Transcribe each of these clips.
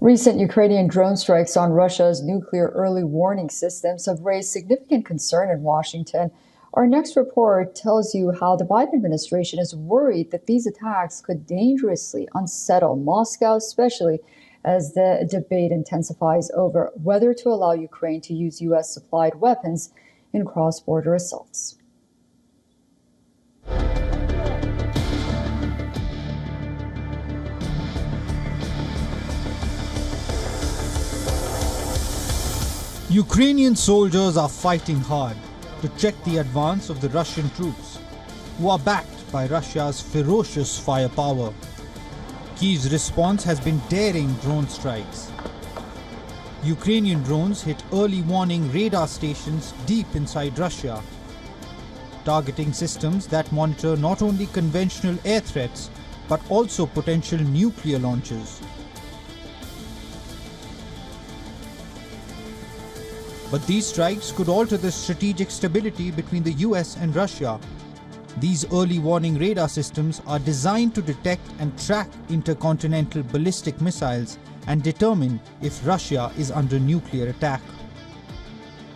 Recent Ukrainian drone strikes on Russia's nuclear early warning systems have raised significant concern in Washington. Our next report tells you how the Biden administration is worried that these attacks could dangerously unsettle Moscow, especially as the debate intensifies over whether to allow Ukraine to use U.S.-supplied weapons in cross-border assaults. Ukrainian soldiers are fighting hard to check the advance of the Russian troops, who are backed by Russia's ferocious firepower. Kyiv's response has been daring drone strikes. Ukrainian drones hit early warning radar stations deep inside Russia, targeting systems that monitor not only conventional air threats but also potential nuclear launches. But these strikes could alter the strategic stability between the US and Russia. These early warning radar systems are designed to detect and track intercontinental ballistic missiles and determine if Russia is under nuclear attack.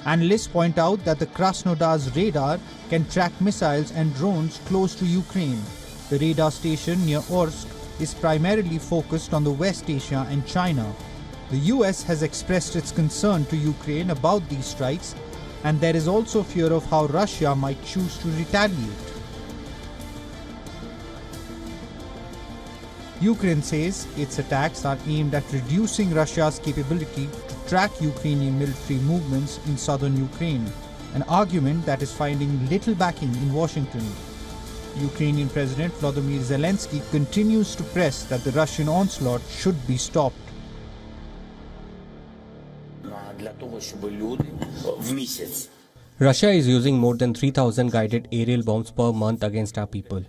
Analysts point out that the Krasnodar's radar can track missiles and drones close to Ukraine. The radar station near Orsk is primarily focused on the West Asia and China. The US has expressed its concern to Ukraine about these strikes, and there is also fear of how Russia might choose to retaliate. Ukraine says its attacks are aimed at reducing Russia's capability to track Ukrainian military movements in southern Ukraine, an argument that is finding little backing in Washington. Ukrainian President Volodymyr Zelensky continues to press that the Russian onslaught should be stopped. Russia is using more than 3,000 guided aerial bombs per month against our people.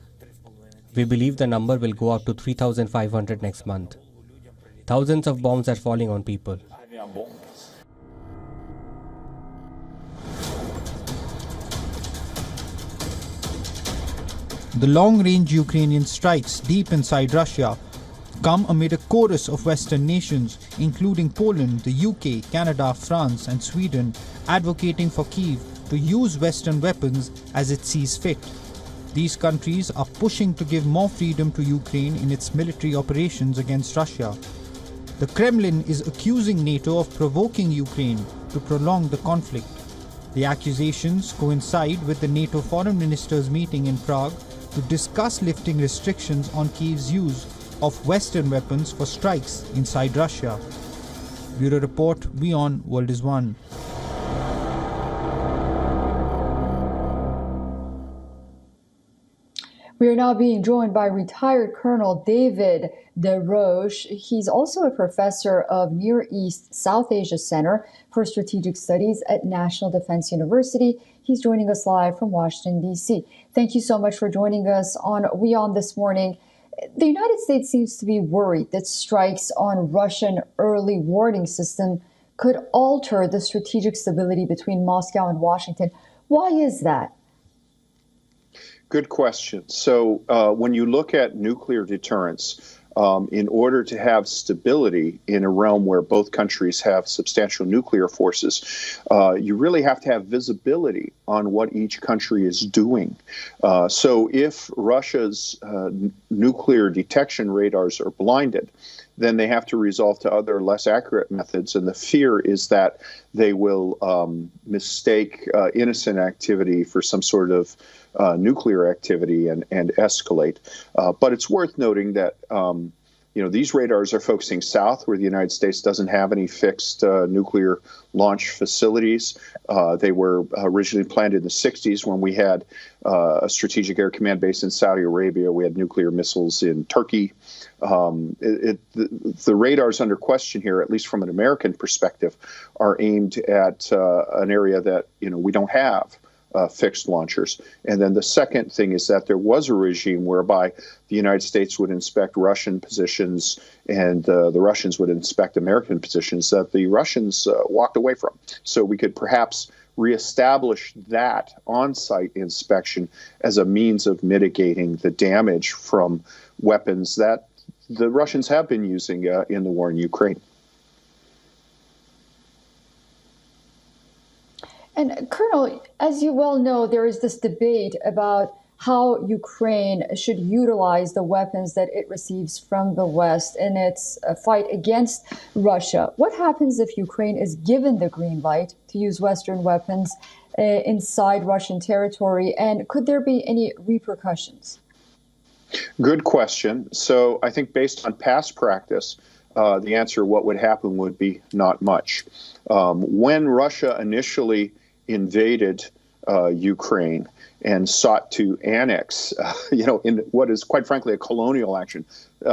We believe the number will go up to 3,500 next month. Thousands of bombs are falling on people. The long-range Ukrainian strikes deep inside Russia come amid a chorus of Western nations, including Poland, the UK, Canada, France, and Sweden, advocating for Kyiv to use Western weapons as it sees fit. These countries are pushing to give more freedom to Ukraine in its military operations against Russia. The Kremlin is accusing NATO of provoking Ukraine to prolong the conflict. The accusations coincide with the NATO foreign ministers meeting in Prague to discuss lifting restrictions on Kyiv's use of Western weapons for strikes inside Russia. Bureau Report, WION World is One. We are now being joined by retired Colonel David DeRoche. He's also a professor of Near East South Asia Center for Strategic Studies at National Defense University. He's joining us live from Washington, D.C. Thank you so much for joining us on WION this morning. The United States seems to be worried that strikes on Russian early warning system could alter the strategic stability between Moscow and Washington. Why is that? Good question. So when you look at nuclear deterrence, in order to have stability in a realm where both countries have substantial nuclear forces, you really have to have visibility on what each country is doing. So if Russia's nuclear detection radars are blinded, then they have to resort to other less accurate methods. And the fear is that they will mistake innocent activity for some sort of nuclear activity and escalate. But it's worth noting that these radars are focusing south, where the United States doesn't have any fixed nuclear launch facilities. They were originally planned in the 60s when we had a strategic air command base in Saudi Arabia. We had nuclear missiles in Turkey. The radars under question here, at least from an American perspective, are aimed at an area that we don't have fixed launchers. And then the second thing is that there was a regime whereby the United States would inspect Russian positions and the Russians would inspect American positions that the Russians walked away from. So we could perhaps reestablish that on-site inspection as a means of mitigating the damage from weapons that the Russians have been using in the war in Ukraine. And Colonel, as you well know, there is this debate about how Ukraine should utilize the weapons that it receives from the West in its fight against Russia. What happens if Ukraine is given the green light to use Western weapons inside Russian territory? And could there be any repercussions? Good question. So I think based on past practice, the answer, what would happen, would be not much. When Russia initially invaded Ukraine and sought to annex, in what is quite frankly a colonial action,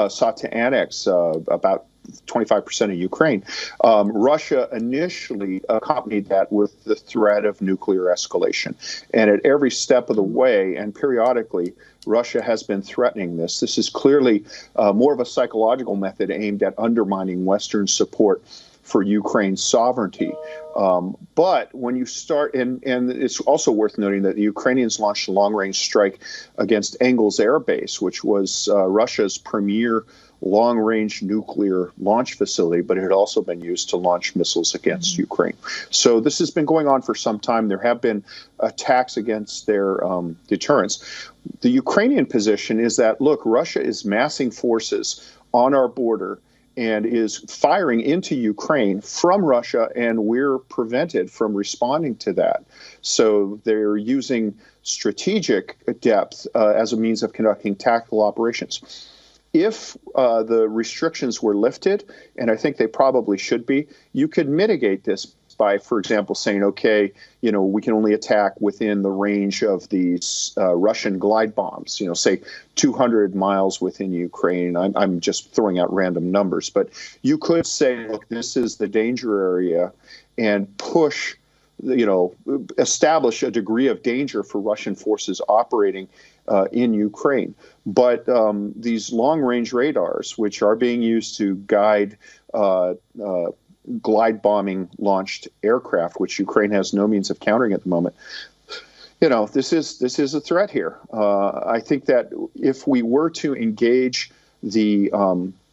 sought to annex about 25% of Ukraine. Russia initially accompanied that with the threat of nuclear escalation. And at every step of the way and periodically, Russia has been threatening this. This is clearly more of a psychological method aimed at undermining Western support for Ukraine's sovereignty. But when you start, and it's also worth noting that the Ukrainians launched a long-range strike against Engels Air Base, which was Russia's premier long-range nuclear launch facility, but it had also been used to launch missiles against Ukraine. So this has been going on for some time. There have been attacks against their deterrence. The Ukrainian position is that, look, Russia is massing forces on our border and is firing into Ukraine from Russia, and we're prevented from responding to that. So they're using strategic depth as a means of conducting tactical operations. If the restrictions were lifted, and I think they probably should be, you could mitigate this by, for example, saying, okay, we can only attack within the range of these Russian glide bombs, say 200 miles within Ukraine. I'm just throwing out random numbers, but you could say, look, this is the danger area, and push, establish a degree of danger for Russian forces operating in Ukraine. But these long-range radars, which are being used to guide glide bombing launched aircraft, which Ukraine has no means of countering at the moment, this is a threat here. I think that if we were to engage the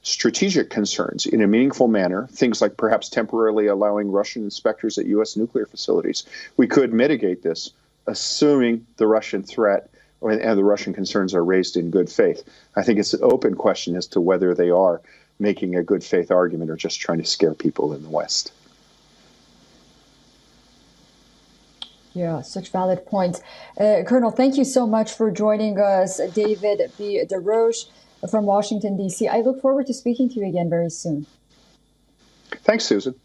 strategic concerns in a meaningful manner, things like perhaps temporarily allowing Russian inspectors at U.S. nuclear facilities, we could mitigate this, assuming the Russian threat and the Russian concerns are raised in good faith. I think it's an open question as to whether they are making a good faith argument or just trying to scare people in the West. Yeah, such valid points. Colonel, thank you so much for joining us. David B. DeRoche from Washington, D.C. I look forward to speaking to you again very soon. Thanks, Susan.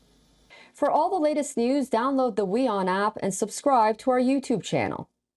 For all the latest news, download the WION app and subscribe to our YouTube channel.